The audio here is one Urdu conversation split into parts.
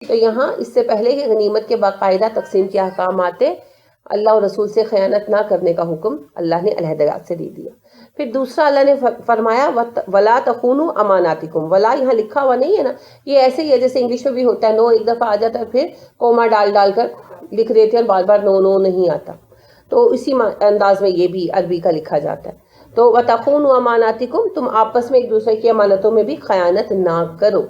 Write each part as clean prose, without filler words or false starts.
تو یہاں اس سے پہلے کہ غنیمت کے باقاعدہ تقسیم کے احکام آتے، اللہ اور رسول سے خیانت نہ کرنے کا حکم اللہ نے علیحدہ سے دے دیا۔ پھر دوسرا اللہ نے فرمایا وَلَا تَخُونُوا أَمَانَاتِكُمْ، ولا یہاں لکھا ہوا نہیں ہے نا، یہ ایسے ہی ہے جیسے انگلش میں بھی ہوتا ہے، نو ایک دفعہ آ جاتا ہے پھر کوما ڈال ڈال کر لکھ دیتے ہیں اور بار بار نو نہیں آتا، تو اسی انداز میں یہ بھی عربی کا لکھا جاتا ہے۔ تو وَتَخُونُوا أَمَانَاتِكُمْ، تم آپس میں ایک دوسرے کی امانتوں میں بھی خیانت نہ کرو،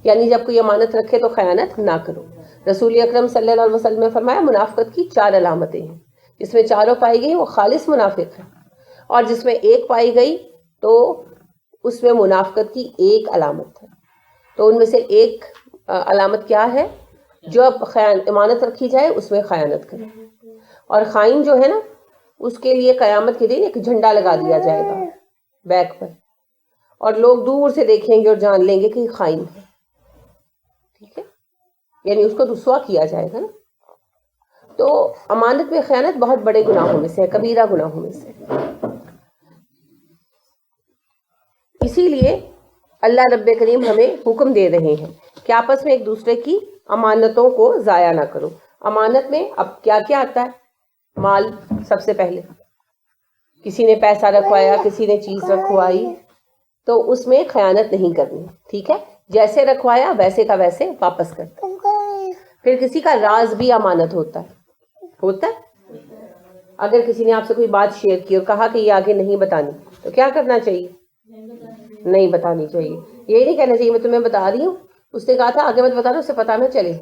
یعنی جب کوئی امانت رکھے تو خیانت نہ کرو۔ رسول اکرم صلی اللہ علیہ وسلم نے فرمایا منافقت کی 4 علامتیں ہیں، جس میں چاروں پائی گئی وہ خالص منافق ہے، اور جس میں ایک پائی گئی تو اس میں منافقت کی ایک علامت ہے۔ تو ان میں سے ایک علامت کیا ہے؟ جو اب امانت رکھی جائے اس میں خیانت کرے، اور خائن جو ہے نا اس کے لیے قیامت کے دن ایک جھنڈا لگا دیا جائے گا بیک پر، اور لوگ دور سے دیکھیں گے اور جان لیں گے کہ یہ خائن ہے، ٹھیک ہے، یعنی اس کو رسوا کیا جائے گا نا۔ تو امانت میں خیانت بہت بڑے گناہوں میں سے ہے، کبیرہ گناہوں میں سے۔ اسی لیے اللہ رب کریم ہمیں حکم دے رہے ہیں کہ آپس میں ایک دوسرے کی امانتوں کو ضائع نہ کرو۔ امانت میں اب کیا کیا آتا ہے؟ مال سب سے پہلے، کسی نے پیسہ رکھوایا، کسی نے چیز رکھوائی، تو اس میں خیانت نہیں کرنی، ٹھیک ہے، جیسے رکھوایا ویسے کا ویسے واپس کرتا۔ پھر کسی کا راز بھی امانت ہوتا ہے۔ اگر کسی نے آپ سے کوئی بات شیئر کی اور کہا کہ یہ آگے نہیں بتانی، تو کیا کرنا چاہیے؟ نہیں بتانی چاہیے، یہی نہیں کہنا چاہیے میں تمہیں بتا رہی ہوں، اس نے کہا تھا آگے مت بتانا، اسے پتا نہ چلے،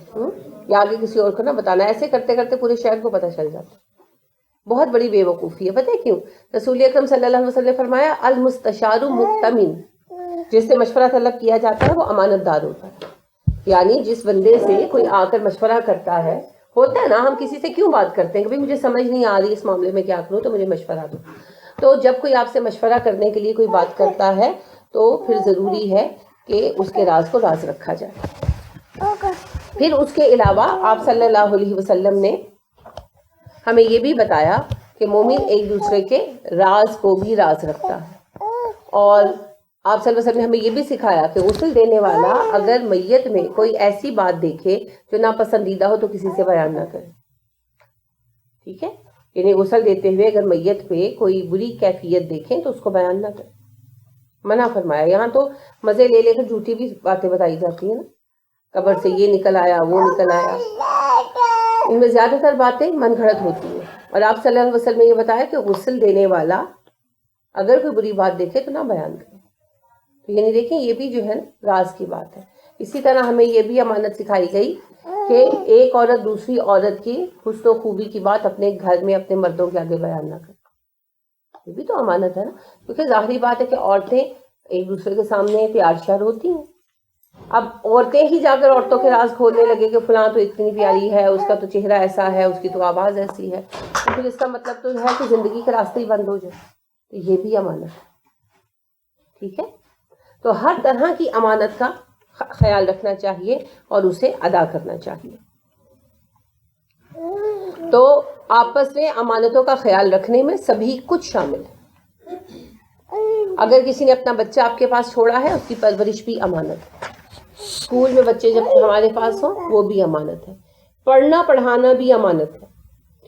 یا آگے کسی اور کو نہ بتانا، ایسے کرتے کرتے پورے شہر کو پتہ چل جاتا۔ بہت بڑی بے وقوفی ہے، پتہ ہے کیوں؟ رسول اکرم صلی اللہ علیہ وسلم نے فرمایا المستشار مؤتمن، جس سے مشورہ طلب کیا جاتا ہے وہ امانت دار ہوتا ہے۔ یعنی جس بندے سے کوئی آ کر مشورہ کرتا ہے، ہوتا ہے نا، ہم کسی سے کیوں بات کرتے ہیں کہ مجھے سمجھ نہیں آ رہی اس معاملے میں کیا کروں تو مجھے مشورہ دو۔ تو جب کوئی آپ سے مشورہ کرنے کے لیے کوئی بات کرتا ہے تو پھر ضروری ہے کہ اس کے راز کو راز رکھا جائے۔ پھر اس کے علاوہ آپ صلی اللہ علیہ وسلم نے ہمیں یہ بھی بتایا کہ مومن ایک دوسرے کے راز کو بھی راز رکھتا ہے، اور آپ صلی اللہ علیہ وسلم نے ہمیں یہ بھی سکھایا کہ غسل دینے والا اگر میت میں کوئی ایسی بات دیکھے جو ناپسندیدہ ہو تو کسی سے بیان نہ کرے، ٹھیک ہے، یعنی غسل دیتے ہوئے اگر میت پہ کوئی بری کیفیت دیکھیں تو اس کو بیان نہ کرے، منع فرمایا۔ یہاں تو مزے لے لے کر جھوٹی بھی باتیں بتائی جاتی ہیں نا، قبر سے یہ نکل آیا وہ نکل آیا، ان میں زیادہ تر باتیں من گھڑت ہوتی ہیں، اور آپ صلی اللہ علیہ وسلم نے یہ بتایا کہ غسل دینے والا اگر کوئی بری بات دیکھے تو نہ بیان کرے۔ تو یعنی دیکھیں یہ بھی جو ہے راز کی بات ہے۔ اسی طرح ہمیں یہ بھی امانت سکھائی گئی کہ ایک عورت دوسری عورت کی حسن و خوبی کی بات اپنے گھر میں اپنے مردوں کے آگے بیان نہ کرے، یہ بھی تو امانت ہے نا، کیونکہ ظاہری بات ہے کہ عورتیں ایک دوسرے کے سامنے پیار شیار ہوتی ہیں، اب عورتیں ہی جا کر عورتوں کے راز کھولنے لگے کہ فلاں تو اتنی پیاری ہے، اس کا تو چہرہ ایسا ہے، اس کی تو آواز ایسی ہے، تو پھر اس کا مطلب تو ہے کہ زندگی کے راستے ہی بند ہو جائے، تو یہ بھی امانت ہے، ٹھیک ہے۔ تو ہر طرح کی امانت کا خیال رکھنا چاہیے اور اسے ادا کرنا چاہیے۔ تو آپس میں امانتوں کا خیال رکھنے میں سبھی کچھ شامل ہے۔ اگر کسی نے اپنا بچہ آپ کے پاس چھوڑا ہے، اس کی پرورش بھی امانت ہے۔ اسکول میں بچے جب ہمارے پاس ہوں وہ بھی امانت ہے، پڑھنا پڑھانا بھی امانت ہے،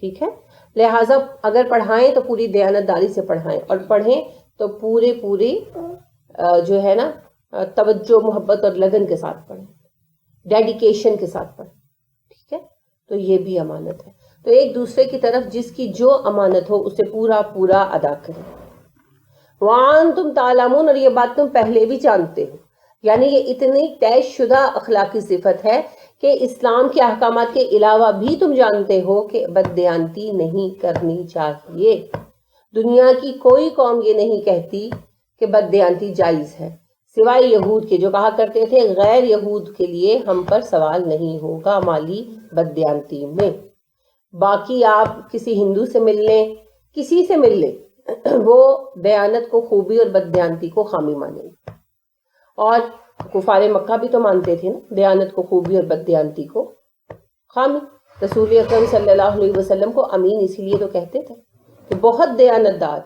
ٹھیک ہے، لہٰذا اگر پڑھائیں تو پوری دیانتداری سے پڑھائیں، اور پڑھیں تو پوری جو ہے نا توجہ محبت اور لگن کے ساتھ پڑھیں، ڈیڈیکیشن کے ساتھ پڑھیں، ٹھیک ہے، تو یہ بھی امانت ہے۔ تو ایک دوسرے کی طرف جس کی جو امانت ہو اسے پورا ادا کریں۔ وَأَنْتُمْ تَعْلَمُونَ، اور یہ بات تم پہلے بھی جانتے ہو، یعنی یہ اتنی طے شدہ اخلاقی صفت ہے کہ اسلام کے احکامات کے علاوہ بھی تم جانتے ہو کہ بددیانتی نہیں کرنی چاہیے۔ دنیا کی کوئی قوم یہ نہیں کہتی کہ بددیانتی جائز ہے، سوائے یہود کے، جو کہا کرتے تھے غیر یہود کے لیے ہم پر سوال نہیں ہوگا مالی بددیانتی میں۔ باقی آپ کسی ہندو سے مل لیں، کسی سے مل لیں، وہ دیانت کو خوبی اور بددیانتی کو خامی مانیں گے، اور کفار مکہ بھی تو مانتے تھے نا دیانت کو خوبی اور بددیانتی کو خامی۔ رسول اکرم صلی اللہ علیہ وسلم کو امین اسی لیے تو کہتے تھے کہ بہت دیانت دار،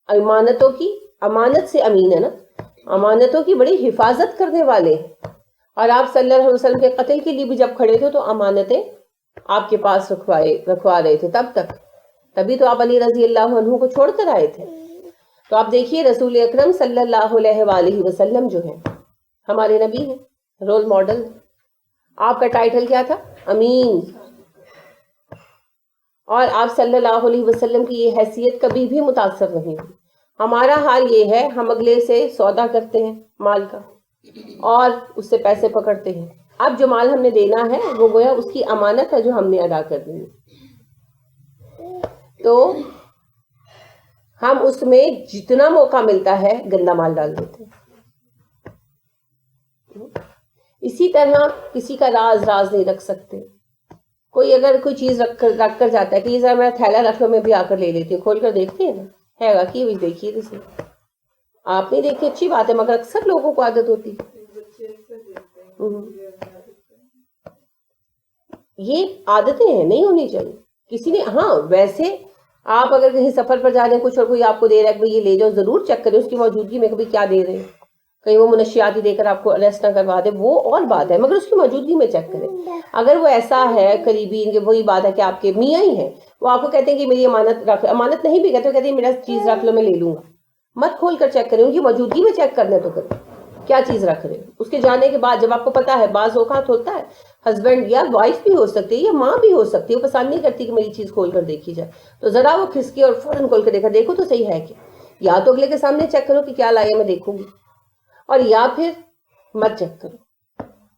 امانتوں کی، امانت سے امین ہے نا، امانتوں کی بڑی حفاظت کرنے والے ہیں، اور آپ صلی اللہ علیہ وسلم کے قتل کے لیے بھی جب کھڑے تھے تو امانتیں آپ کے پاس رکھوا رہے تھے تب تک، تبھی تو آپ علی رضی اللہ عنہ کو چھوڑ کر آئے تھے. تو آپ دیکھیے رسول اکرم صلی اللہ علیہ وآلہ وسلم جو ہیں ہمارے نبی ہیں، رول ماڈل. آپ کا ٹائٹل کیا تھا؟ امین. اور آپ صلی اللہ علیہ وسلم کی یہ حیثیت کبھی بھی متاثر نہیں ہوئی. ہمارا حال یہ ہے، ہم اگلے سے سودا کرتے ہیں مال کا اور اس سے پیسے پکڑتے ہیں. اب جو مال ہم نے دینا ہے وہ گویا اس کی امانت ہے جو ہم نے ادا کر دی. تو ہم اس میں جتنا موقع ملتا ہے گندا مال ڈال دیتے ہیں. اسی طرح کسی کا راز نہیں رکھ سکتے. کوئی اگر کوئی چیز رکھ کر جاتا ہے کہ یہ ذرا میرا تھیلا رکھ لو، میں بھی آ کر لے لیتی ہوں، کھول کر دیکھتے ہیں نا، ہے گا کہ دیکھیے اسے. آپ نہیں دیکھتے اچھی بات ہے، مگر اکثر لوگوں کو عادت ہوتی ہے. یہ عادتیں ہیں، نہیں ہونی چاہیے. کسی نے ہاں ویسے آپ اگر کہیں سفر پر جا رہے ہیں کچھ اور کوئی آپ کو دے رہا ہے کہ یہ لے جاؤ، ضرور چیک کریں اس کی موجودگی میں کبھی کیا دے رہے ہیں. کہیں وہ منشیاتی دے کر آپ کو اریسٹ نہ کروا دے، وہ اور بات ہے، مگر اس کی موجودگی میں چیک کریں. اگر وہ ایسا ہے قریبی، وہی بات ہے کہ آپ کے میاں ہی ہیں، وہ آپ کو کہتے ہیں کہ میری امانت رکھ، امانت نہیں بھی کہتے، کہتے ہیں میرا چیز رکھ لو میں لے لوں گا. مت کھول کر چیک کریں، ان کی موجودگی میں چیک کرنا تو کریں کیا چیز رکھ رہے ہیں. اس کے جانے کے بعد جب آپ کو پتا ہے، بعض اوقات ہوتا ہے ہسبینڈ یا وائف بھی ہو سکتی ہے یا ماں بھی ہو سکتی ہے، وہ پسند نہیں کرتی کہ میری چیز کھول کر دیکھی جائے، تو ذرا وہ کھسکی اور فوراً کھول کر دیکھو تو صحیح ہے کہ یا تو اگلے کے سامنے چیک کرو کہ کیا لائے میں دیکھوں گی، اور یا پھر مت چیک کرو.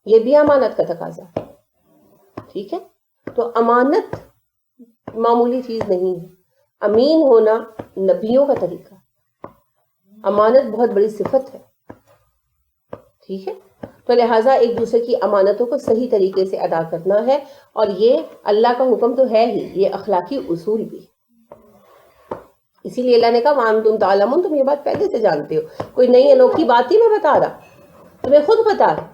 یہ بھی امانت کا تقاضا ہے. ٹھیک ہے. تو امانت معمولی چیز نہیں ہے. امین ہونا نبیوں کا طریقہ، امانت بہت بڑی صفت ہے. ٹھیک ہے. تو لہٰذا ایک دوسرے کی امانتوں کو صحیح طریقے سے ادا کرنا ہے، اور یہ اللہ کا حکم تو ہے ہی، یہ اخلاقی اصول بھی. اسی لیے اللہ نے کہا وَأَنْتُمْ تَعْلَمُونَ، تم یہ بات پہلے سے جانتے ہو، کوئی نئی انوکھی بات ہی میں بتا رہا، تمہیں خود پتا ہے.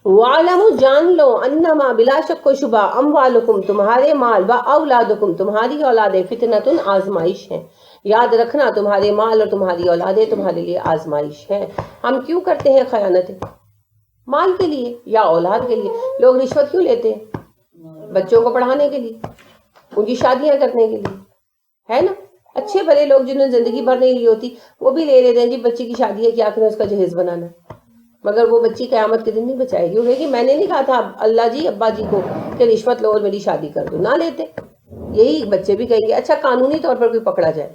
وَعْلَمُوا، جان لو، انما بلا شک و شبہ، اموالکم تمہارے مال، واولادکم تمہاری اولادیں، فتنۃ آزمائش ہیں. یاد رکھنا تمہارے مال اور تمہاری اولادیں تمہارے لیے آزمائش ہیں. ہم کیوں کرتے ہیں خیانتیں؟ مال کے لیے یا اولاد کے لیے. لوگ رشوت کیوں لیتے ہیں؟ بچوں کو پڑھانے کے لیے، ان کی شادیاں کرنے کے لیے، ہے نا. اچھے بھلے لوگ جنہوں نے زندگی بھر نہیں لی ہوتی وہ بھی لے لیتے ہیں، جی بچے کی شادی ہے کیا کریں، اس کا جہیز بنانا ہے. مگر وہ بچی قیامت کے دن نہیں بچائے گی. وہ کہے گی میں نے نہیں کہا تھا اللہ جی ابا جی کو کہ رشوت لو اور میری شادی کر دو، نہ لیتے. یہی بچے بھی کہیں گے. اچھا قانونی طور پر کوئی پکڑا جائے،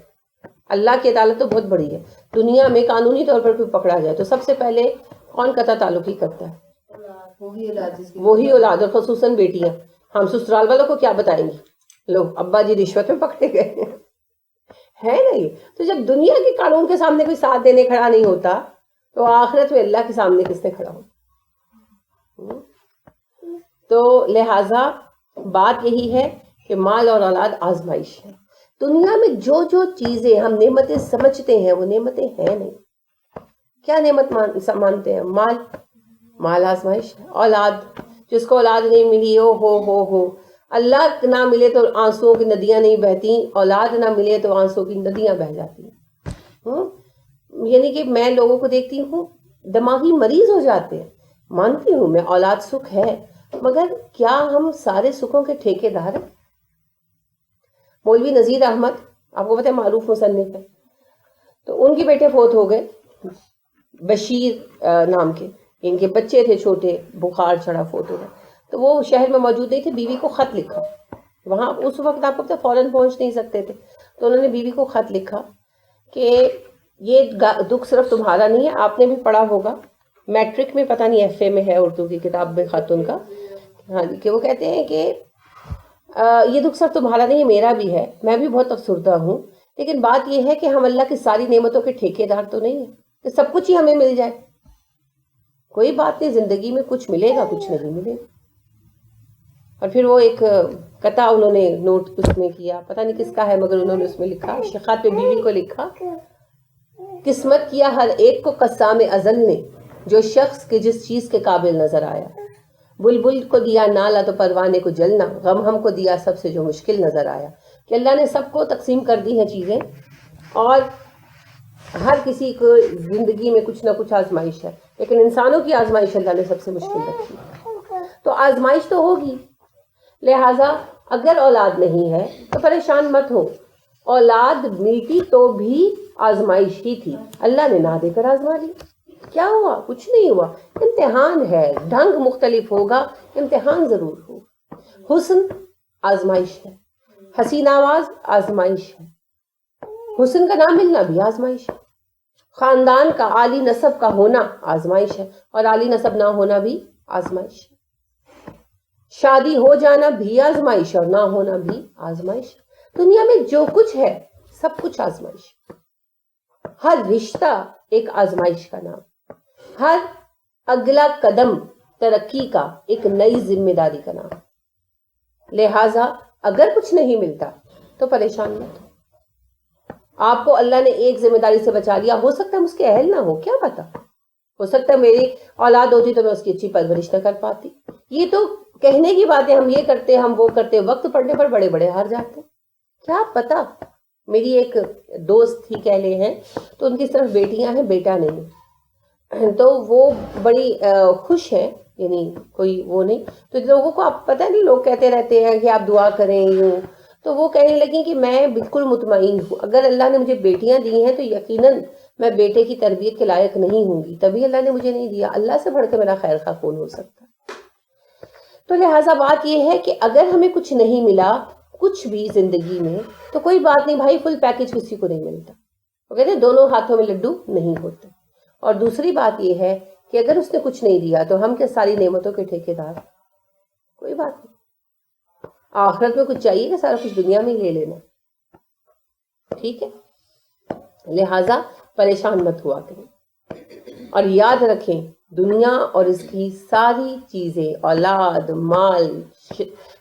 اللہ کی عدالت تو بہت بڑی ہے، دنیا میں قانونی طور پر کوئی پکڑا جائے تو سب سے پہلے کون قطع تعلقی کرتا ہے؟ وہی اولاد، اور خصوصاً بیٹیاں. ہم سسرال والوں کو کیا بتائیں گے، لو ابا جی رشوت میں پکڑے گئے ہے نہیں. تو جب دنیا کے قانون کے سامنے کوئی ساتھ دینے کھڑا نہیں ہوتا تو آخرت میں اللہ کے سامنے کس نے کھڑا ہو. تو لہٰذا بات یہی ہے کہ مال اور اولاد آزمائش ہے. دنیا میں جو چیزیں ہم نعمتیں سمجھتے ہیں وہ نعمتیں ہیں نہیں. کیا نعمت مانتے ہیں؟ مال آزمائش ہے. اولاد، جس کو اولاد نہیں ملی ہو اللہ نہ ملے تو آنسوؤں کی ندیاں نہیں بہتی، اولاد نہ ملے تو آنسوؤں کی ندیاں بہہ جاتی ہیں. یعنی کہ میں لوگوں کو دیکھتی ہوں دماغی مریض ہو جاتے ہیں. مانتی ہوں میں اولاد سکھ ہے، مگر کیا ہم سارے سکھوں کے ٹھیکے دار ہیں؟ مولوی نذیر احمد آپ کو پتہ ہے معروف مصنف ہے، تو ان کے بیٹے فوت ہو گئے، بشیر نام کے. ان کے بچے تھے چھوٹے، بخار چڑھا فوت ہو گئے. تو وہ شہر میں موجود نہیں تھے، بیوی کو خط لکھا. وہاں اس وقت آپ کو پتہ فوراً پہنچ نہیں سکتے تھے، تو انہوں نے بیوی کو خط لکھا کہ یہ دکھ صرف تمہارا نہیں ہے. آپ نے بھی پڑھا ہوگا، میٹرک میں پتہ نہیں FA میں ہے اردو کی کتاب میں خط ان کا، ہاں کہ وہ کہتے ہیں کہ یہ دکھ صرف تمہارا نہیں ہے، میرا بھی ہے، میں بھی بہت افسردہ ہوں. لیکن بات یہ ہے کہ ہم اللہ کی ساری نعمتوں کے ٹھیکے دار تو نہیں ہیں کہ سب کچھ ہی ہمیں مل جائے. کوئی بات نہیں، زندگی میں کچھ ملے گا کچھ نہیں ملے گا. اور پھر وہ ایک قطع انہوں نے نوٹ اس میں کیا، پتہ نہیں کس کا ہے، مگر انہوں نے اس میں لکھا، خط پہ بیوی کو لکھا، قسمت کیا ہر ایک کو قسام ازل نے، جو شخص کے جس چیز کے قابل نظر آیا. بلبل کو دیا نالا تو پروانے کو جلنا، غم ہم کو دیا سب سے جو مشکل نظر آیا. کہ اللہ نے سب کو تقسیم کر دی ہیں چیزیں، اور ہر کسی کو زندگی میں کچھ نہ کچھ آزمائش ہے. لیکن انسانوں کی آزمائش اللہ نے سب سے مشکل رکھی. تو آزمائش تو ہوگی، لہٰذا اگر اولاد نہیں ہے تو پریشان مت ہو. اولاد ملتی تو بھی آزمائش ہی تھی، اللہ نے نہ دے کر آزما لی. کیا ہوا؟ کچھ نہیں ہوا، امتحان ہے. ڈھنگ مختلف ہوگا، امتحان ضرور ہوگا. حسن آزمائش ہے، حسین آواز آزمائش ہے، حسن کا نام ملنا بھی آزمائش ہے، خاندان کا عالی نسب کا ہونا آزمائش ہے، اور عالی نسب نہ ہونا بھی آزمائش ہے. شادی ہو جانا بھی آزمائش اور نہ ہونا بھی آزمائش. دنیا میں جو کچھ ہے سب کچھ آزمائش. ہر رشتہ ایک آزمائش کا نام، ہر اگلا قدم ترقی کا ایک نئی ذمہ داری کا نام. لہٰذا اگر کچھ نہیں ملتا تو پریشان مت ہو. آپ کو اللہ نے ایک ذمہ داری سے بچا لیا، ہو سکتا ہے اس کے اہل نہ ہو، کیا پتا، ہو سکتا ہے میری اولاد ہوتی تو میں اس کی اچھی پرورش نہ کر پاتی. یہ تو کہنے کی باتیں، ہم یہ کرتے ہم وہ کرتے، وقت پڑنے پر بڑے بڑے ہار جاتے. کیا پتا. میری ایک دوست ہی کہہ لے ہیں تو ان کی صرف بیٹیاں ہیں، بیٹا نہیں، تو وہ بڑی خوش ہیں، یعنی کوئی وہ نہیں. تو لوگوں کو آپ پتہ نہیں، لوگ کہتے رہتے ہیں کہ آپ دعا کریں یوں، تو وہ کہنے لگی کہ میں بالکل مطمئن ہوں، اگر اللہ نے مجھے بیٹیاں دی ہیں تو یقیناً میں بیٹے کی تربیت کے لائق نہیں ہوں گی، تبھی اللہ نے مجھے نہیں دیا. اللہ سے بڑھ کے میرا خیر خواہ کون ہو سکتا. تو لہٰذا بات یہ ہے کہ اگر ہمیں کچھ نہیں ملا کچھ بھی زندگی میں تو کوئی بات نہیں بھائی، فل پیکج کسی کو نہیں ملتا. وہ کہتے ہیں دونوں ہاتھوں میں لڈو نہیں ہوتے. اور دوسری بات یہ ہے کہ اگر اس نے کچھ نہیں دیا تو ہم کیا ساری نعمتوں کے ٹھیکیدار؟ کوئی بات نہیں. آخرت میں کچھ چاہیے کہ سارا کچھ دنیا میں ہی لے لینا. ٹھیک ہے، لہٰذا پریشان مت ہوا کریں. اور یاد رکھیں دنیا اور اس کی ساری چیزیں، اولاد، مال،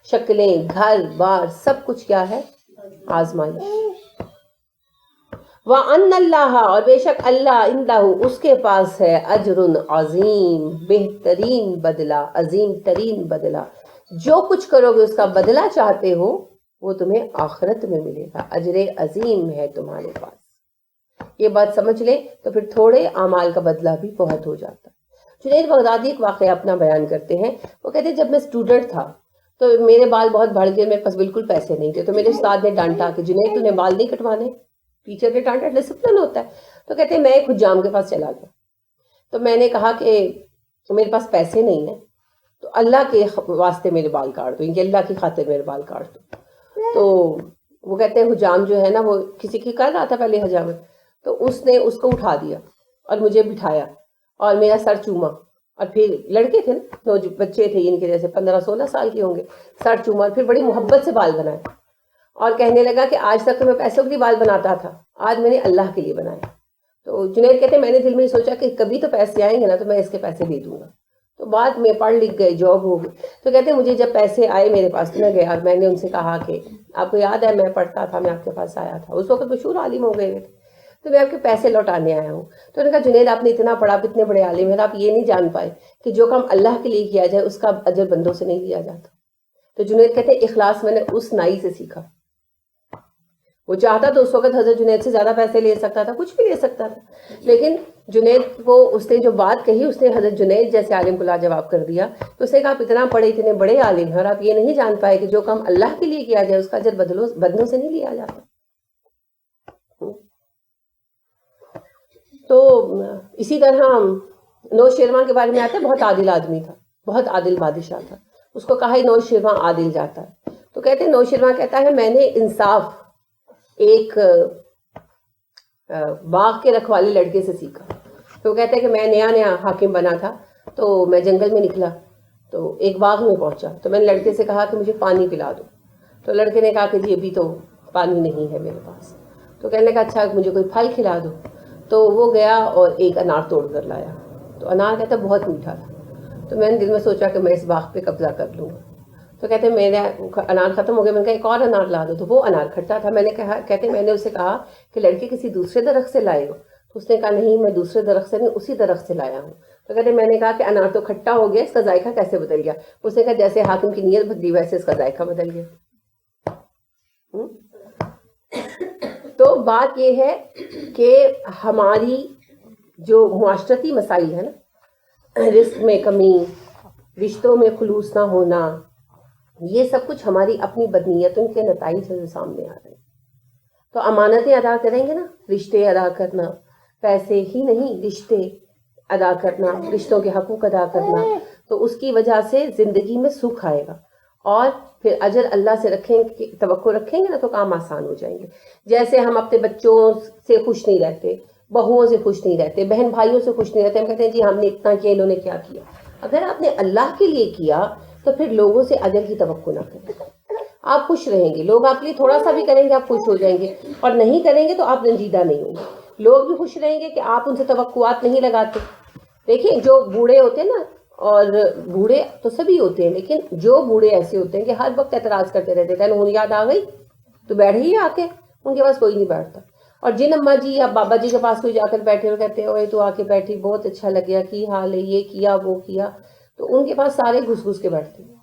شکلیں، گھر بار، سب کچھ کیا ہے؟ آزمائش. وَأَنَّ اللَّهَ، اور بے شک اللہ، عِندَهُ، اس کے پاس ہے، اجر عظیم، بہترین بدلہ، عظیم ترین بدلہ. جو کچھ کرو گے اس کا بدلہ چاہتے ہو وہ تمہیں آخرت میں ملے گا. اجر عظیم ہے تمہارے پاس. یہ بات سمجھ لیں تو پھر تھوڑے اعمال کا بدلہ بھی بہت ہو جاتا. جنید بغدادی ایک واقعہ اپنا بیان کرتے ہیں. وہ کہتے ہیں جب میں اسٹوڈنٹ تھا تو میرے بال بہت بڑھ گئے، میرے پاس بالکل پیسے نہیں تھے، تو میرے استاد نے ڈانٹا کہ جنید تو نے بال نہیں کٹوانے. ٹیچر نے ڈانٹا، ڈسپلن ہوتا ہے. تو کہتے ہیں میں ایک حجام کے پاس چلا گیا، تو میں نے کہا کہ میرے پاس پیسے نہیں ہیں تو اللہ کے واسطے میرے بال کاٹ دو، کہ اللہ کی خاطر میرے بال کاٹ دو. تو وہ کہتے ہیں حجام جو ہے نا، وہ کسی کی کر رہا تھا پہلے حجامت، تو اس نے اس کو اٹھا دیا اور مجھے بٹھایا اور میرا سر چوما. اور پھر لڑکے تھے نا، جو بچے تھے ان کے جیسے 15-16 سال کے ہوں گے، سر چوما اور پھر بڑی محبت سے بال بنائے. اور کہنے لگا کہ آج تک تو میں پیسوں کے لیے بال بناتا تھا، آج میں نے اللہ کے لیے بنایا. تو جنید کہتے ہیں میں نے دل میں سوچا کہ کبھی تو پیسے آئیں گے نا تو میں اس کے پیسے دے دوں گا. تو بعد میں پڑھ لکھ گئے، جاب ہو گئی. تو کہتے ہیں مجھے جب پیسے آئے میرے پاس تو میں گیا اور میں نے ان سے کہا کہ آپ کو یاد ہے میں پڑھتا تھا، میں آپ کے پاس آیا تھا، اس وقت مشہور عالم ہو گئے تھے، تو میں آپ کے پیسے لوٹانے آیا ہوں. تو انہوں نے کہا جنید آپ نے اتنا پڑھا، آپ اتنے بڑے عالم ہیں، آپ یہ نہیں جان پائے کہ جو کام اللہ کے لیے کیا جائے اس کا اجر بندوں سے نہیں لیا جاتا. تو جنید کہتے ہیں اخلاص میں نے اس نائی سے سیکھا. وہ چاہتا تو اس وقت حضرت جنید سے زیادہ پیسے لے سکتا تھا، کچھ بھی لے سکتا تھا، لیکن جنید کو اس نے جو بات کہی اس نے حضرت جنید جیسے عالم کو لاجواب کر دیا. تو اس نے کہا آپ اتنا پڑھے، اتنے بڑے عالم ہیں اور آپ یہ نہیں جان پائے کہ جو کام اللہ کے لیے کیا جائے اس کا اجر بندوں سے نہیں لیا جاتا. تو اسی طرح نوش شیرواں کے بارے میں آتا ہے، بہت عادل آدمی تھا، بہت عادل بادشاہ تھا. اس کو کہا نوش شیرواں عادل جاتا ہے. تو کہتے ہیں نوش شیرواں کہتا ہے میں نے انصاف ایک باغ کے رکھوالے لڑکے سے سیکھا. تو کہتا ہے کہ میں نیا نیا حاکم بنا تھا تو میں جنگل میں نکلا تو ایک باغ میں پہنچا تو میں نے لڑکے سے کہا کہ مجھے پانی پلا دو. تو لڑکے نے کہا کہ جی ابھی تو پانی نہیں ہے میرے پاس. تو کہنے لگا اچھا مجھے کوئی پھل کھلا دو. تو وہ گیا اور ایک انار توڑ کر لایا. تو انار کہتا بہت میٹھا تھا. تو میں نے دل میں سوچا کہ میں اس باغ پہ قبضہ کر لوں گا. تو کہتے ہیں میرا انار ختم ہو گیا، میں نے کہا ایک اور انار لا دو. تو وہ انار کھٹا تھا. میں نے کہا، کہتے میں نے اسے کہا کہ لڑکے کسی دوسرے درخت سے لائے ہو؟ تو اس نے کہا نہیں میں دوسرے درخت سے نہیں اسی درخت سے لایا ہوں. تو کہتے میں نے کہا کہ انار تو کھٹا ہو گیا، اس کا ذائقہ کیسے بدل گیا؟ اس نے کہا جیسے حاکم کی نیت بدلی ویسے اس کا ذائقہ بدل گیا. تو بات یہ ہے کہ ہماری جو معاشرتی مسائل ہے نا، رزق میں کمی، رشتوں میں خلوص نہ ہونا، یہ سب کچھ ہماری اپنی بدنیتوں کے نتائج سے سامنے آ رہے ہیں. تو امانتیں ادا کریں گے نا، رشتے ادا کرنا، پیسے ہی نہیں رشتے ادا کرنا، رشتوں کے حقوق ادا کرنا، تو اس کی وجہ سے زندگی میں سکھ آئے گا. اور پھر اجر اللہ سے توقع رکھیں گے نا تو کام آسان ہو جائیں گے. جیسے ہم اپنے بچوں سے خوش نہیں رہتے، بہوؤں سے خوش نہیں رہتے، بہن بھائیوں سے خوش نہیں رہتے، ہم کہتے ہیں جی ہم نے اتنا کیا، انہوں نے کیا کیا. اگر آپ نے اللہ کے لیے کیا تو پھر لوگوں سے اجر کی توقع نہ کریں. آپ خوش رہیں گے، لوگ آپ کے لیے تھوڑا سا بھی کریں گے آپ خوش ہو جائیں گے، اور نہیں کریں گے تو آپ رنجیدہ نہیں ہوں گے. لوگ بھی خوش رہیں گے کہ آپ ان سے توقعات نہیں لگاتے. دیکھیں جو بوڑھے ہوتے ہیں نا، اور بوڑھے تو سبھی ہوتے ہیں، لیکن جو بوڑھے ایسے ہوتے ہیں کہ ہر وقت اعتراض کرتے رہتے ہیں، انہیں یاد آ گئی تو بیٹھ ہی آ کے، ان کے پاس کوئی نہیں بیٹھتا. اور جن اماں جی یا بابا جی کے پاس کوئی جا کر بیٹھے اور کہتے ہیں اوے تو آ کے بیٹھی، بہت اچھا لگیا، کی حال ہے، یہ کیا وہ کیا، تو ان کے پاس سارے گھس گھس کے بیٹھتے ہیں.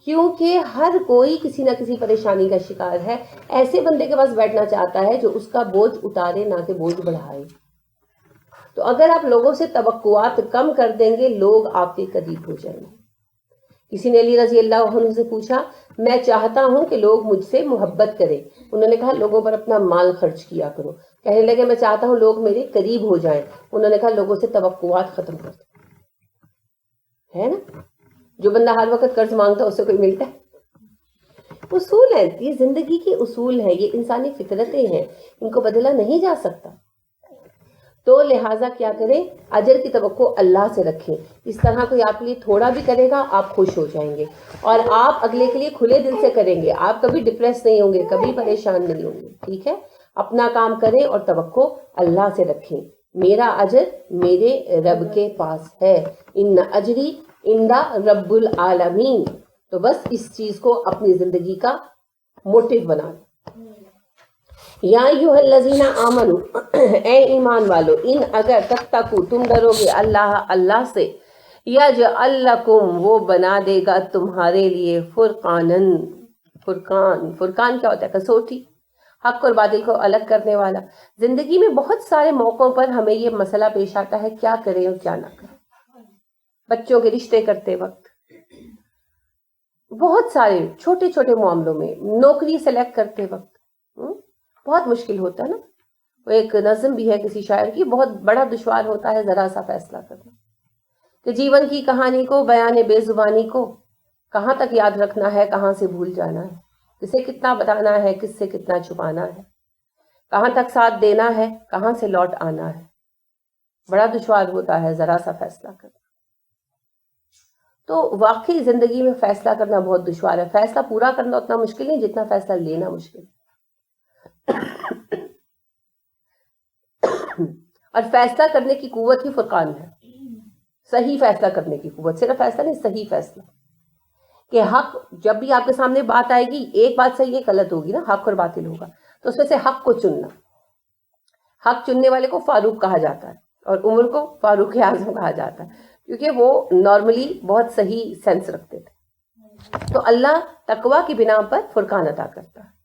کیونکہ ہر کوئی کسی نہ کسی پریشانی کا شکار ہے. ایسے بندے کے پاس بیٹھنا چاہتا ہے جو اس کا بوجھ اتارے، نہ کہ بوجھ بڑھائے. تو اگر آپ لوگوں سے توقعات کم کر دیں گے، لوگ آپ کے قریب ہو جائیں گے. کسی نے علی رضی اللہ عنہ سے پوچھا، میں چاہتا ہوں کہ لوگ مجھ سے محبت کریں. انہوں نے کہا لوگوں پر اپنا مال خرچ کیا کرو. کہنے لگے میں چاہتا ہوں لوگ میرے قریب ہو جائیں. انہوں نے کہا لوگوں سے توقعات ختم کر دو. ہے نا، جو بندہ ہر وقت قرض مانگتا ہے اس سے کوئی ملتا ہے؟ اصول ہیں، یہ زندگی کے اصول ہیں، یہ انسانی فطرتیں ہیں، ان کو بدلا نہیں جا سکتا. تو لہٰذا کیا کریں، اجر کی توقع اللہ سے رکھیں. اس طرح کوئی آپ کے لیے تھوڑا بھی کرے گا آپ خوش ہو جائیں گے، اور آپ اگلے کے لیے کھلے دل سے کریں گے. آپ کبھی ڈپریس نہیں ہوں گے، کبھی پریشان نہیں ہوں گے. ٹھیک ہے، اپنا کام کریں اور توقع اللہ سے رکھیں. میرا اجر میرے رب کے پاس ہے، ان اجری عند رب العالمین. تو بس اس چیز کو اپنی زندگی کا موٹو بنا. یا ایھا الذین آمنوا، اے ایمان والو، ان اگر تتقوا تم ڈرو گے اللہ سے، یجعل لکم وہ بنا دے گا تمہارے لیے فرقانن. فرقان کیا ہوتا ہے؟ کسوٹی، حق اور باطل کو الگ کرنے والا. زندگی میں بہت سارے موقعوں پر ہمیں یہ مسئلہ پیش آتا ہے کیا کریں اور کیا نہ کریں. بچوں کے رشتے کرتے وقت، بہت سارے چھوٹے چھوٹے معاملوں میں، نوکری سلیکٹ کرتے وقت بہت مشکل ہوتا ہے نا. وہ ایک نظم بھی ہے کسی شاعر کی، بہت بڑا دشوار ہوتا ہے ذرا سا فیصلہ کرنا، کہ جیون کی کہانی کو بیان بے زبانی کو کہاں تک یاد رکھنا ہے، کہاں سے بھول جانا ہے، کسے کتنا بتانا ہے، کس سے کتنا چھپانا ہے، کہاں تک ساتھ دینا ہے، کہاں سے لوٹ آنا ہے. بڑا دشوار ہوتا ہے ذرا سا فیصلہ کرنا. تو واقعی زندگی میں فیصلہ کرنا بہت دشوار ہے. فیصلہ پورا کرنا اتنا مشکل نہیں جتنا فیصلہ لینا مشکل. اور فیصلہ کرنے کی قوت ہی فرقان ہے. صحیح فیصلہ کرنے کی قوت، صرف فیصلہ نہیں، صحیح فیصلہ. کہ حق، جب بھی آپ کے سامنے بات آئے گی، ایک بات صحیح ہے غلط ہوگی نا، حق اور باطل ہوگا، تو اس میں سے حق کو چننا. حق چننے والے کو فاروق کہا جاتا ہے، اور عمر کو فاروق اعظم کہا جاتا ہے، کیونکہ وہ نارملی بہت صحیح سینس رکھتے تھے. تو اللہ تقوی کی بنا پر فرقان عطا کرتا ہے.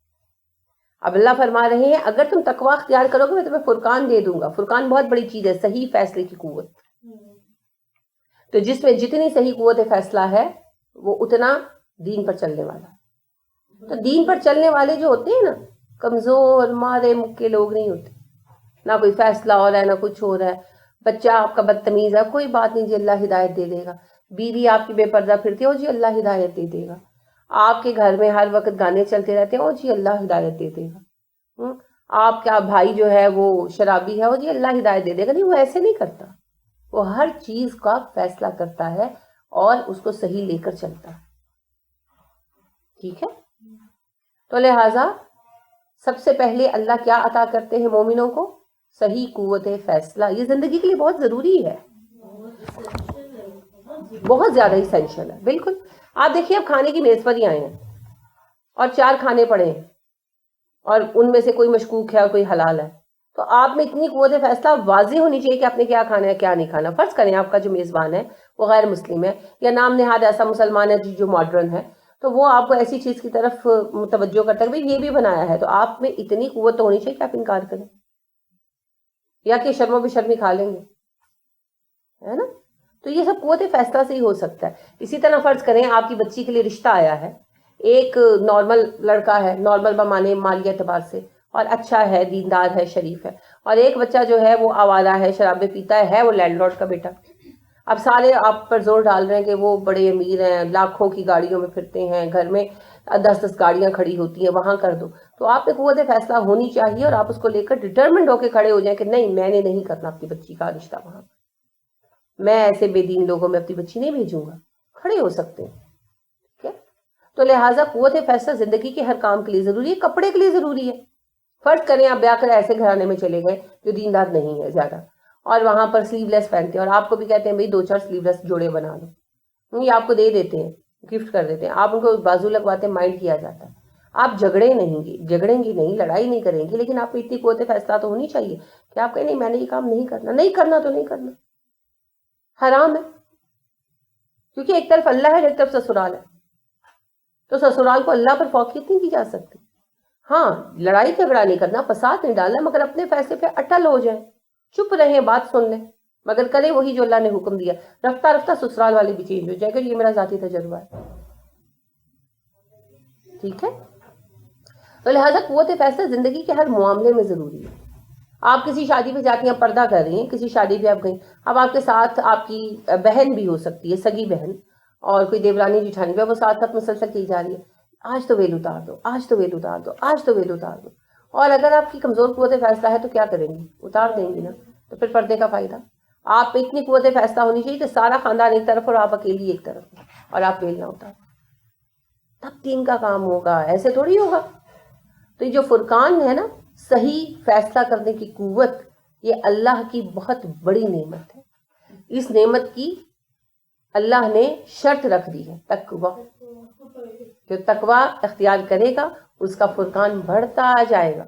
اب اللہ فرما رہے ہیں اگر تم تقوی اختیار کرو گے میں تمہیں فرقان دے دوں گا. فرقان بہت بڑی چیز ہے، صحیح فیصلے کی قوت. تو جس میں جتنی صحیح قوت فیصلہ ہے وہ اتنا دین پر چلنے والا. تو دین پر چلنے والے جو ہوتے ہیں نا، کمزور مارے مکے لوگ نہیں ہوتے. نہ کوئی فیصلہ ہو رہا ہے، نہ کچھ ہو رہا ہے، بچہ آپ کا بدتمیز ہے، کوئی بات نہیں جی اللہ ہدایت دے دے گا. بیوی آپ کی بے پردہ پھرتی ہو، جی اللہ ہدایت دے دے گا. آپ کے گھر میں ہر وقت گانے چلتے رہتے ہیں، او جی اللہ ہدایت دے دے گا. آپ کا بھائی جو ہے وہ شرابی ہے، او جی اللہ ہدایت دے دے گا. نہیں، وہ ایسے نہیں کرتا. وہ ہر چیز کا فیصلہ کرتا ہے اور اس کو صحیح لے کر چلتا ہے. ٹھیک ہے، تو لہٰذا سب سے پہلے اللہ کیا عطا کرتے ہیں مومنوں کو؟ صحیح قوت فیصلہ. یہ زندگی کے لیے بہت ضروری ہے، بہت زیادہ اسینشل ہے. بالکل. آپ دیکھیے، اب کھانے کی میز پر ہی آئے ہیں اور 4 کھانے پڑے ہیں اور ان میں سے کوئی مشکوک ہے اور کوئی حلال ہے، تو آپ میں اتنی قوت فیصلہ واضح ہونی چاہیے کہ آپ نے کیا کھانا ہے کیا نہیں کھانا. فرض کریں آپ کا جو میزبان ہے وہ غیر مسلم ہے، یا نام نہاد ایسا مسلمان ہے جو ماڈرن ہے، تو وہ آپ کو ایسی چیز کی طرف متوجہ کرتا ہے کہ یہ بھی بنایا ہے، تو آپ میں اتنی قوت تو ہونی چاہیے کہ آپ انکار کریں، یا کہ شرم و بشرمی کھا لیں گے، ہے نا. تو یہ سب قوت فیصلہ سے ہی ہو سکتا ہے. اسی طرح فرض کریں آپ کی بچی کے لیے رشتہ آیا ہے, ایک نارمل لڑکا ہے, نارمل بمانے مالی اعتبار سے, اور اچھا ہے, دیندار ہے, شریف ہے, اور ایک بچہ جو ہے وہ آوارہ ہے, شرابیں پیتا ہے, وہ لینڈ لارڈ کا بیٹا. اب سارے آپ پر زور ڈال رہے ہیں کہ وہ بڑے امیر ہیں, لاکھوں کی گاڑیوں میں پھرتے ہیں, گھر میں 10 گاڑیاں کھڑی ہوتی ہیں, وہاں کر دو. تو آپ پہ قوت فیصلہ ہونی چاہیے اور آپ اس کو لے کر ڈٹرمنڈ ہو کے کھڑے ہو جائیں کہ نہیں, میں نے نہیں کرنا اپنی بچی کا رشتہ وہاں, میں ایسے بے دین لوگوں میں اپنی بچی نہیں بھیجوں گا. کھڑے ہو سکتے ہیں. ٹھیک ہے, تو لہٰذا قوت فیصلہ زندگی کے ہر کام کے لیے ضروری ہے, کپڑے کے لیے ضروری ہے. فرض کریں آپ بیاہ کر ایسے گھرانے میں چلے گئے جو دیندار نہیں ہے زیادہ, اور وہاں پر سلیو لیس پہنتے ہیں, اور آپ کو بھی کہتے ہیں بھائی 2-4 سلیو لیس جوڑے بنا لو, یہ آپ کو دے دیتے ہیں, گفٹ کر دیتے ہیں, آپ ان کو بازو لگواتے ہیں, مائنڈ کیا جاتا ہے. آپ جھگڑیں گی نہیں, لڑائی نہیں کریں گی, لیکن آپ کو اتنی قوت فیصلہ تو ہونی چاہیے کہ آپ کہیں نہیں, میں نے یہ کام نہیں کرنا, نہیں کرنا تو نہیں کرنا, حرام ہے. کیونکہ ایک طرف اللہ ہے, ایک طرف سسرال ہے, تو سسرال کو اللہ پر فوقیت نہیں کی جا سکتی. ہاں, لڑائی جھگڑا نہیں کرنا, فساد نہیں ڈالنا, مگر اپنے فیصلے پہ اٹل ہو جائیں, چپ رہیں, بات سن لیں, مگر کریں وہی جو اللہ نے حکم دیا. رفتہ رفتہ سسرال والے بھی چینج ہو جائے گا. یہ میرا ذاتی تجربہ ہے. ٹھیک ہے, تو لہٰذا قوت فیصلہ زندگی کے ہر معاملے میں ضروری ہے. آپ کسی شادی پہ جاتی ہیں, پردہ کر رہی ہیں, کسی شادی پہ آپ گئیں, اب آپ کے ساتھ آپ کی بہن بھی ہو سکتی ہے, سگی بہن, اور کوئی دیورانی جٹھانی پہ وہ ساتھ ساتھ مسلسل کی جا رہی ہے, آج تو ویل اتار دو, آج تو ویل اتار دو, آج تو ویل اتار دو. اور اگر آپ کی کمزور قوت فیصلہ ہے تو کیا کریں گی, اتار دیں گی نا. تو پھر پردے کا فائدہ. آپ پہ اتنی قوت فیصلہ ہونی چاہیے کہ سارا خاندان ایک طرف اور آپ اکیلی ایک طرف, اور آپ ویل نہ اتار, تب دین کا کام ہوگا. ایسے تھوڑی ہوگا. تو یہ جو فرقان ہے نا, صحیح فیصلہ کرنے کی قوت, یہ اللہ کی بہت بڑی نعمت ہے. اس نعمت کی اللہ نے شرط رکھ دی ہے, تقوی. جو تقوی اختیار کرے گا اس کا فرقان بڑھتا جائے گا.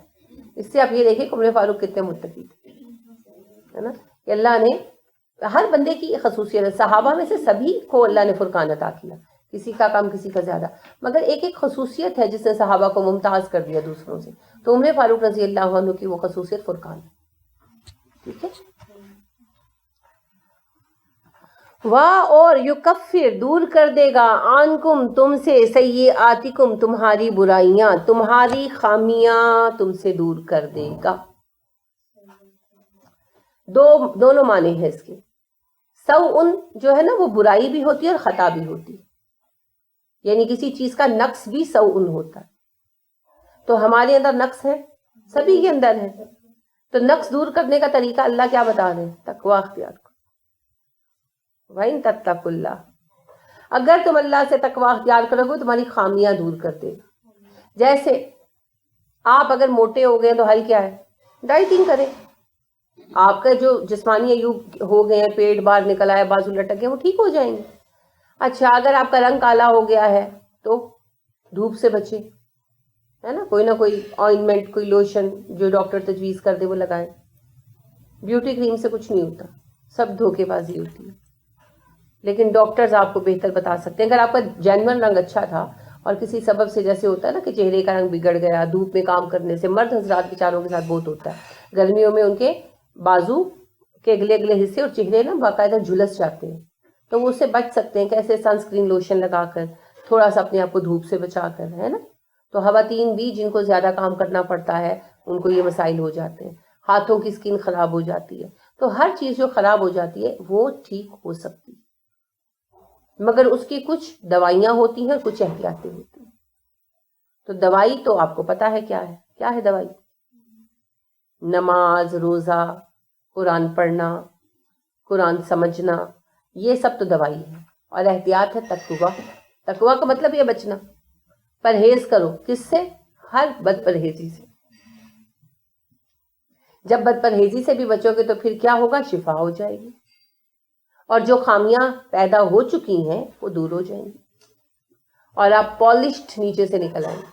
اس سے آپ یہ دیکھیں عمر فاروق کتنے متقی تھے, ہے نا, کہ اللہ نے ہر بندے کی خصوصیت ہے. صحابہ میں سے سبھی کو اللہ نے فرقان عطا کیا, کسی کا کم کسی کا زیادہ, مگر ایک ایک خصوصیت ہے جس نے صحابہ کو ممتاز کر دیا دوسروں سے. تو عمر فاروق رضی اللہ عنہ کی وہ خصوصیت فرقان ہے. ٹھیک ہے. اور یکفر دور کر دے گا, عنکم تم سے, سیئاتکم تمہاری برائیاں, تمہاری خامیاں تم سے دور کر دے گا. دونوں معنی ہے اس کے. سوء جو ہے نا وہ برائی بھی ہوتی ہے اور خطا بھی ہوتی ہے, یعنی کسی چیز کا نقص بھی سوء ہوتا ہے. تو ہمارے اندر نقص ہے, سبھی کے اندر ہے, تو نقص دور کرنے کا طریقہ اللہ کیا بتا رہے ہیں, تقوی اختیار کرو. وَإِن تَتَّقُوا اللَّهَ, اگر تم اللہ سے تقوی اختیار کرو گے تمہاری خامیاں دور کر دے گا. جیسے آپ اگر موٹے ہو گئے تو حل کیا ہے, ڈائٹنگ کریں. آپ کا جو جسمانی عیوب ہو گئے ہیں, پیٹ باہر نکل آیا, بازو لٹک گئے, وہ ٹھیک ہو جائیں گے. اچھا, اگر آپ کا رنگ کالا ہو گیا ہے تو دھوپ سے بچیں, ہے نا, کوئی نہ کوئی آئنمنٹ, کوئی لوشن جو ڈاکٹر تجویز کر دے وہ لگائیں. بیوٹی کریم سے کچھ نہیں ہوتا, سب دھوکے بازی ہوتی ہے. لیکن ڈاکٹرز آپ کو بہتر بتا سکتے ہیں. اگر آپ کا جینون رنگ اچھا تھا اور کسی سبب سے, جیسے ہوتا ہے نا کہ چہرے کا رنگ بگڑ گیا دھوپ میں کام کرنے سے, مرد حضرات بیچاروں کے ساتھ بہت ہوتا ہے, گرمیوں میں ان کے بازو کے اگلے اگلے حصے اور چہرے نا باقاعدہ جھلس جاتے ہیں, تو وہ اس سے بچ سکتے ہیں کیسے, سن اسکرین لوشن لگا کر, تھوڑا سا اپنے آپ کو دھوپ سے بچا کر, ہے نا. تو خواتین بھی جن کو زیادہ کام کرنا پڑتا ہے ان کو یہ مسائل ہو جاتے ہیں, ہاتھوں کی اسکن خراب ہو جاتی ہے. تو ہر چیز جو خراب ہو جاتی ہے وہ ٹھیک ہو سکتی ہے, مگر اس کی کچھ دوائیاں ہوتی ہیں, کچھ احتیاطیں ہوتی ہیں. تو دوائی تو آپ کو پتا ہے کیا ہے. کیا ہے دوائی؟ نماز, روزہ, قرآن پڑھنا, قرآن سمجھنا, یہ سب تو دوائی ہے. اور احتیاط ہے تقوی. تقوی کا مطلب یہ بچنا, پرہیز کرو. کس سے؟ ہر بد پرہیزی سے. جب بد پرہیزی سے بھی بچو گے تو پھر کیا ہوگا, شفا ہو جائے گی, اور جو خامیاں پیدا ہو چکی ہیں وہ دور ہو جائیں گی, اور آپ پالشڈ نیچے سے نکل آئیں گے.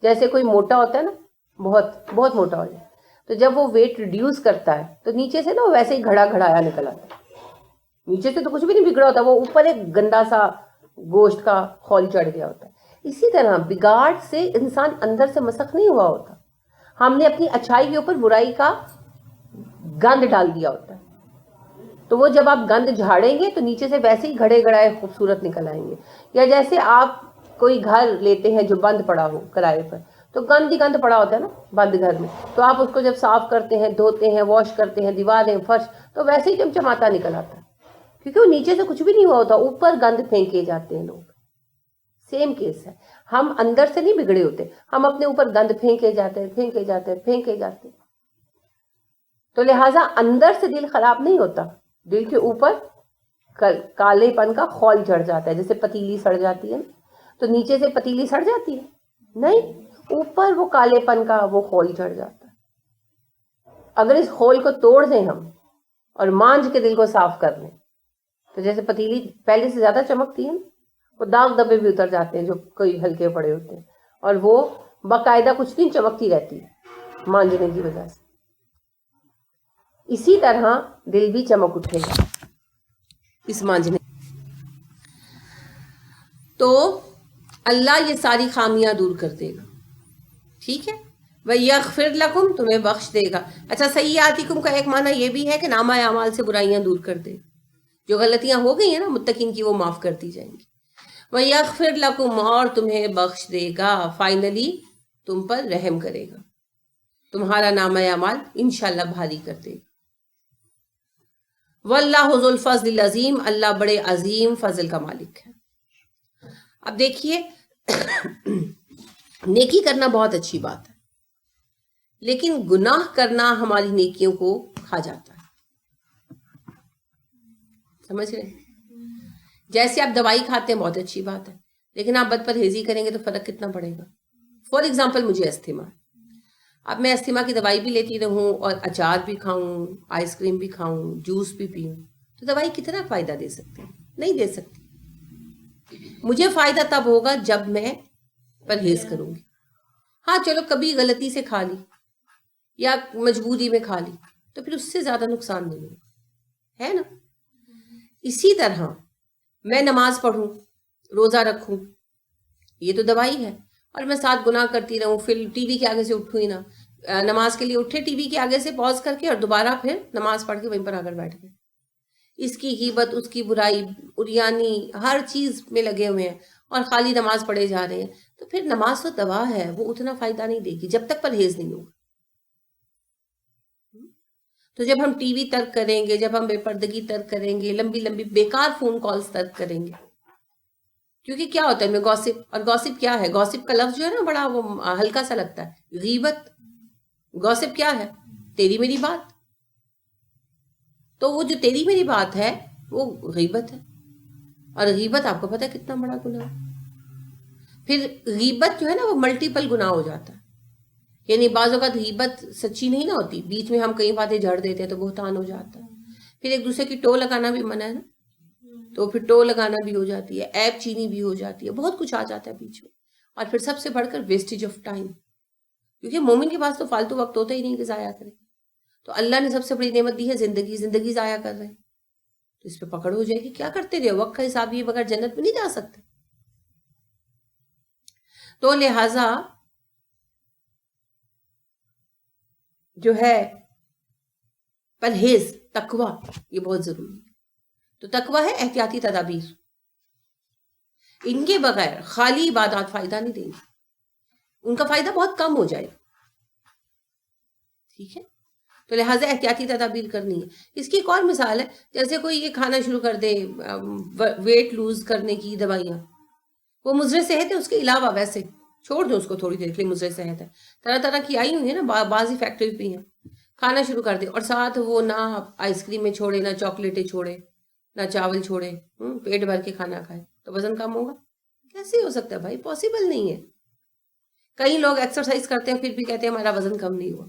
جیسے کوئی موٹا ہوتا ہے نا, بہت بہت موٹا ہو جائے, تو جب وہ ویٹ ریڈیوس کرتا ہے تو نیچے سے نا وہ ویسے ہی گھڑا گھڑایا نکل آتا ہے. نیچے سے تو کچھ بھی نہیں بگڑا ہوتا, وہ اوپر ایک گندا سا گوشت کا خول چڑھ گیا ہوتا ہے. اسی طرح بگاڑ سے انسان اندر سے مسخ نہیں ہوا ہوتا, ہم نے اپنی اچھائی کے اوپر برائی کا گند ڈال دیا ہوتا ہے. تو وہ جب آپ گند جھاڑیں گے تو نیچے سے ویسے ہی گھڑے گڑائے خوبصورت نکل آئیں گے. یا جیسے آپ کوئی گھر لیتے ہیں جو بند پڑا ہو کرائے پر, تو گند ہی گند پڑا ہوتا ہے نا بند گھر میں, تو آپ اس کو جب صاف کرتے ہیں, دھوتے ہیں, واش کرتے ہیں, دیواریں, فرش, تو ویسے ہی چمچماتا نکل آتا ہے, کیونکہ وہ نیچے سے کچھ بھی نہیں ہوا ہوتا, اوپر گند پھینکے جاتے ہیں لوگ. سیم کیس ہے, ہم اندر سے نہیں بگڑے ہوتے, ہم اپنے اوپر گند پھینکے جاتے ہیں, پھینکے جاتے ہیں, پھینکے جاتے ہیں. تو لہٰذا اندر سے دل خراب نہیں ہوتا, دل کے اوپر کالے پن کا خول چڑھ جاتا ہے. جیسے پتیلی سڑ جاتی ہے تو نیچے سے پتیلی سڑ جاتی ہے, نہیں, اوپر وہ کالے پن کا وہ خول چڑھ جاتا ہے. اگر اس خول کو توڑ دیں ہم اور مانج کے دل کو صاف کر لیں, تو جیسے پتیلی پہلے سے زیادہ چمکتی ہے, وہ داغ دبے بھی اتر جاتے ہیں جو کوئی ہلکے پڑے ہوتے ہیں, اور وہ باقاعدہ کچھ دن چمکتی رہتی ہے مانجنے کی وجہ سے. اسی طرح دل بھی چمک اٹھے گا اس مانجنے. تو اللہ یہ ساری خامیاں دور کر دے گا, ٹھیک ہے. وَيَغْفِرْ لَكُمْ, تمہیں بخش دے گا. اچھا, سیئاتکم کا ایک معنی یہ بھی ہے کہ نامہ اعمال سے برائیاں دور کر دے. جو غلطیاں ہو گئی ہیں نا متقین کی, وہ معاف کر دی جائیں گی. وَيَغْفِرْ لَكُمْ, اور تمہیں بخش دے گا, فائنلی تم پر رحم کرے گا, تمہارا نامہ اعمال انشاءاللہ بھاری کر دے گا. وَاللَّهُ ذُو الْفَضْلِ الْعَظِيمِ, اللہ بڑے عظیم فضل کا مالک ہے. اب دیکھیے, نیکی کرنا بہت اچھی بات ہے, لیکن گناہ کرنا ہماری نیکیوں کو کھا جاتا ہے. سمجھ رہے ہیں؟ جیسے آپ دوائی کھاتے ہیں بہت اچھی بات ہے, لیکن آپ بد پرہیزی کریں گے تو فرق کتنا پڑے گا. فار ایگزامپل مجھے استھما, اب میں استھما کی دوائی بھی لیتی رہوں اور اچار بھی کھاؤں, آئس کریم بھی کھاؤں, جوس بھی پیوں, تو دوائی کتنا فائدہ دے سکتی ہے؟ نہیں دے سکتی. مجھے فائدہ تب ہوگا جب میں پرہیز کروں گی. ہاں چلو کبھی غلطی سے کھا لی یا مجبوری میں کھا لی, تو پھر اس سے زیادہ نقصان نہیں ہوگا, ہے نا. اسی طرح میں نماز پڑھوں, روزہ رکھوں, یہ تو دوائی ہے, اور میں ساتھ گناہ کرتی رہوں, پھر ٹی وی کے آگے سے اٹھوں ہی نہ, نماز کے لیے اٹھے ٹی وی کے آگے سے پاز کر کے, اور دوبارہ پھر نماز پڑھ کے وہیں پر آ کر بیٹھ گئے. اس کی غیبت, اس کی برائی, اریانی, ہر چیز میں لگے ہوئے ہیں, اور خالی نماز پڑھے جا رہے ہیں. تو پھر نماز تو دوا ہے, وہ اتنا فائدہ نہیں دے گی جب تک پرہیز نہیں ہوگا. تو جب ہم ٹی وی ترک کریں گے, جب ہم بے پردگی ترک کریں گے, لمبی لمبی بیکار فون کالز ترک کریں گے, کیونکہ کیا ہوتا ہے میں گوسپ, اور گوسپ کیا ہے, گوسپ کا لفظ جو ہے نا بڑا وہ ہلکا سا لگتا ہے. غیبت, گوسپ کیا ہے, تیری میری بات. تو وہ جو تیری میری بات ہے وہ غیبت ہے, اور غیبت آپ کو پتہ ہے کتنا بڑا گناہ ہے. پھر غیبت جو ہے نا وہ ملٹیپل گناہ ہو جاتا ہے. یعنی بعض اوقات غیبت سچی نہیں نہ ہوتی, بیچ میں ہم کئی باتیں جھڑ دیتے ہیں تو بہتان ہو جاتا ہے. پھر ایک دوسرے کی ٹو لگانا بھی منع ہے نا, تو پھر ٹو لگانا بھی ہو جاتی ہے, عیب چینی بھی ہو جاتی ہے, بہت کچھ آ جاتا ہے بیچ میں. اور پھر سب سے بڑھ کر ویسٹیج آف ٹائم, کیونکہ مومن کے پاس تو فالتو وقت ہوتا ہی نہیں کہ ضائع کرے. تو اللہ نے سب سے بڑی نعمت دی ہے زندگی, زندگی ضائع کر رہے ہیں, تو اس پہ پکڑ ہو جائے گی. کیا کرتے رہے, وقت کا حساب یہ بغیر جنت میں نہیں جا سکتے. تو لہٰذا جو ہے پرہیز, تقویٰ, یہ بہت ضروری ہے. تو تقویٰ ہے احتیاطی تدابیر, ان کے بغیر خالی عبادات فائدہ نہیں دیں گی, ان کا فائدہ بہت کم ہو جائے گا. ٹھیک ہے, تو لہٰذا احتیاطی تدابیر کرنی ہے. اس کی ایک اور مثال ہے, جیسے کوئی یہ کھانا شروع کر دے ویٹ لوز کرنے کی دوائیاں, وہ مضر صحت ہے, اس کے علاوہ ویسے چھوڑ دو اس کو تھوڑی دیر کے لیے, مضر صحت ہے, طرح طرح کی آئی ہوئی ہے نا, بعضی فیکٹریز بھی ہیں. کھانا شروع کر دے اور ساتھ وہ نہ آئس کریم میں چھوڑے, نہ چاکلیٹیں چھوڑے, نہ چاول چھوڑے, پیٹ بھر کے کھانا کھائے, تو وزن کم ہوگا؟ کیسے ہو سکتا ہے بھائی, پاسبل نہیں ہے. کئی لوگ ایکسرسائز کرتے ہیں پھر بھی کہتے ہیں ہمارا وزن کم نہیں ہوا,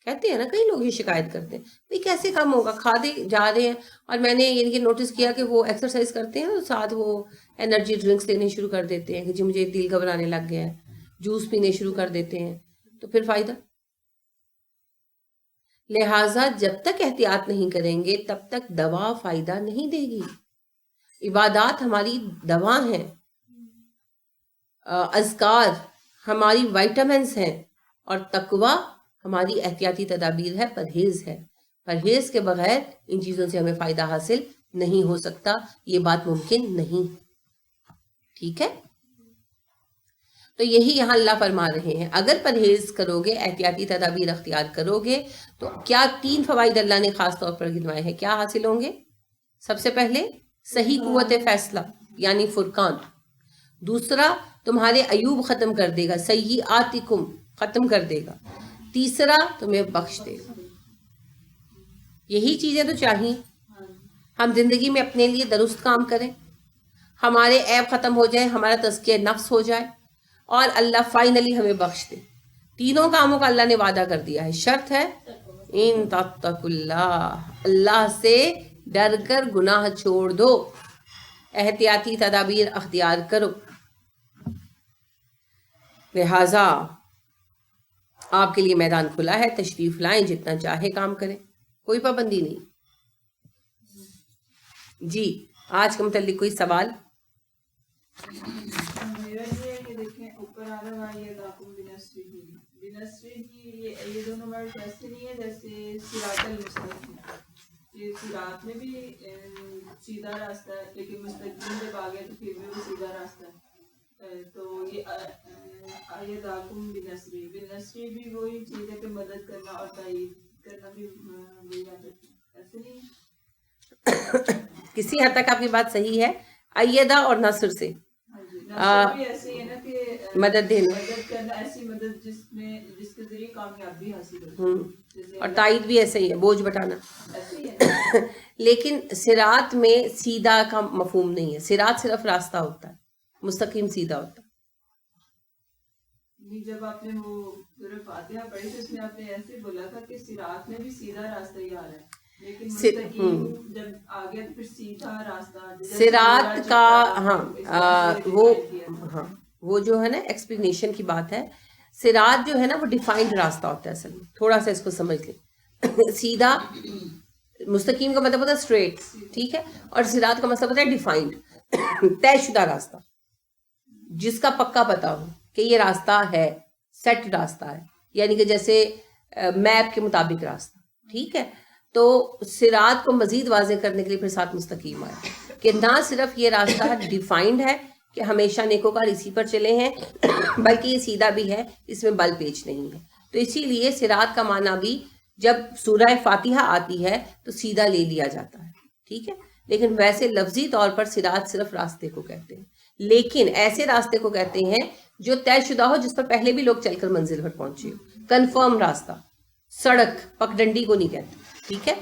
کہتے ہیں نا, کئی لوگ یہ شکایت کرتے ہیں, بھائی کیسے کم ہوگا, کھاتے جا رہے ہیں. اور میں نے یہ نوٹس کیا کہ وہ ایکسرسائز کرتے ہیں اور ساتھ وہ انرجی ڈرنکس لینے شروع کر دیتے ہیں کہ جی مجھے دل گھبرانے لگ گیا ہے, جوس پینے شروع کر دیتے ہیں, تو پھر فائدہ. لہٰذا جب تک احتیاط نہیں کریں گے تب تک دوا فائدہ نہیں دے گی. عبادات ہماری دوا ہیں, اذکار ہماری وائٹامنس ہیں, اور تقویٰ ہماری احتیاطی تدابیر ہے, پرہیز ہے. پرہیز کے بغیر ان چیزوں سے ہمیں فائدہ حاصل نہیں ہو سکتا، یہ بات ممکن نہیں، ٹھیک ہے؟ تو یہی یہاں اللہ فرما رہے ہیں اگر پرہیز کرو گے، احتیاطی تدابیر اختیار کرو گے تو کیا 3 فوائد اللہ نے خاص طور پر گنوائے ہیں، کیا حاصل ہوں گے؟ سب سے پہلے صحیح قوت فیصلہ یعنی فرقان، دوسرا تمہارے عیوب ختم کر دے گا، سیئاتکم ختم کر دے گا، تیسرا تمہیں بخش دے گا۔ یہی چیزیں تو چاہیے، ہم زندگی میں اپنے لیے درست کام کریں، ہمارے عیب ختم ہو جائیں، ہمارا تزکیہ نفس ہو جائے اور اللہ فائنلی ہمیں بخش دے۔ تینوں کاموں کا اللہ نے وعدہ کر دیا ہے، شرط ہے ان تتقوا اللہ، اللہ سے ڈر کر گناہ چھوڑ دو، احتیاطی تدابیر اختیار کرو۔ لہٰذا آپ کے لیے میدان کھلا ہے، تشریف لائیں، جتنا چاہے کام کریں، کوئی پابندی نہیں۔ جی آج کے متعلق کوئی سوال؟ میرا یہ ہے کہ دیکھیں اوپر آ رہا ہے یہ لاکم بنسری کی یہ دونوں ورڈ ایسے نہیں ہے جیسے صراط المستقیم، یہ صراط میں بھی سیدھا راستہ ہے لیکن مستقیم جب آ گیا تو پھر بھی وہ سیدھا راستہ ہے، تو یہ آیت لاکم بنسری بھی وہی چیز ہے کہ مدد کرنا اور تائید کرنا بھی وہی آتا ہے، ایسے نہیں کسی حد تک آپ کی بات صحیح ہے، ایدہ اور نصر سے بھی ایسے ہی ہے نا کہ مدد دینا، مدد کرنا، ایسی مدد جس کے ذریعے کامیابی حاصل ہو، اور تائید بھی ایسے ہی ہے، بوجھ بٹانا۔ ایسے ہی ہے لیکن صراط میں سیدھا کا مفہوم نہیں ہے، صراط صرف راستہ ہوتا ہے، مستقیم سیدھا ہوتا ہے۔ جب آپ نے وہ سورہ فاتحہ پڑھی تو اس میں آپ نے ایسے بولا تھا کہ صراط میں بھی سیدھا راستہ ہی آ رہا ہے لیکن مستقیم جب آ گیا تو پھر سیدھا راستہ صراط کا وہ جو ہے نا ایکسپلینیشن کی بات ہے، صراط جو ہے نا وہ ڈیفائنڈ راستہ ہوتا ہے، اصل میں تھوڑا سا اس کو سمجھ لیں، سیدھا مستقیم کا مطلب ہوتا ہے اسٹریٹ، ٹھیک ہے، اور صراط کا مطلب ہوتا ہے ڈیفائنڈ، طے شدہ راستہ، جس کا پکا پتا ہو کہ یہ راستہ ہے، سیٹ راستہ ہے، یعنی کہ جیسے میپ کے مطابق راستہ، ٹھیک ہے۔ تو صراط کو مزید واضح کرنے کے لیے پھر ساتھ مستقیم آیا کہ نہ صرف یہ راستہ ڈیفائنڈ ہے کہ ہمیشہ نیکوکار اسی پر چلے ہیں، بلکہ یہ سیدھا بھی ہے، اس میں بل پیچ نہیں ہے۔ تو اسی لیے صراط کا معنی بھی جب سورہ فاتحہ آتی ہے تو سیدھا لے لیا جاتا ہے، ٹھیک ہے، لیکن ویسے لفظی طور پر صراط صرف راستے کو کہتے ہیں، لیکن ایسے راستے کو کہتے ہیں جو طے شدہ ہو، جس پر پہلے بھی لوگ چل کر منزل پر پہنچے ہو، کنفرم راستہ، سڑک پگڈنڈی کو نہیں کہتے، ٹھیک ہے،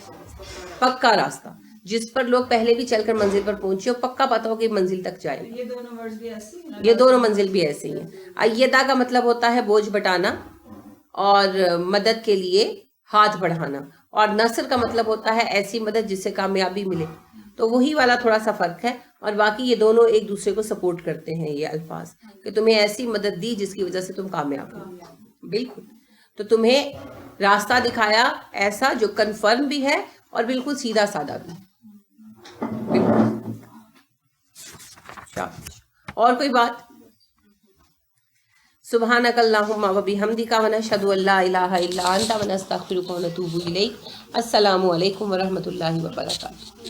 پکا راستہ جس پر لوگ پہلے بھی چل کر منزل پر پہنچے ہو، پکا پتا ہو کہ منزل تک جائے گا۔ یہ دونوں ورڈ بھی ایسے ہیں نا، یہ دونوں منزل بھی ایسے ہی ہیں۔ ایدہ کا مطلب ہوتا ہے بوجھ بٹانا اور مدد کے لیے ہاتھ بڑھانا، اور نصر کا مطلب ہوتا ہے ایسی مدد جس سے کامیابی ملے، تو وہی والا تھوڑا سا فرق ہے، اور باقی یہ دونوں ایک دوسرے کو سپورٹ کرتے ہیں، یہ الفاظ کہ تمہیں ایسی مدد دی جس کی وجہ سے تم کامیاب ہو، بالکل، تو تمہیں راستہ دکھایا ایسا جو کنفرم بھی ہے اور بالکل سیدھا سادہ بھی، بالکل۔ اور کوئی بات؟ سبحانک اللہم و بحمدک ونشہد ان لا الہ الا انت ونستغفرک ونتوب الیک۔ السلام علیکم ورحمۃ اللہ وبرکاتہ۔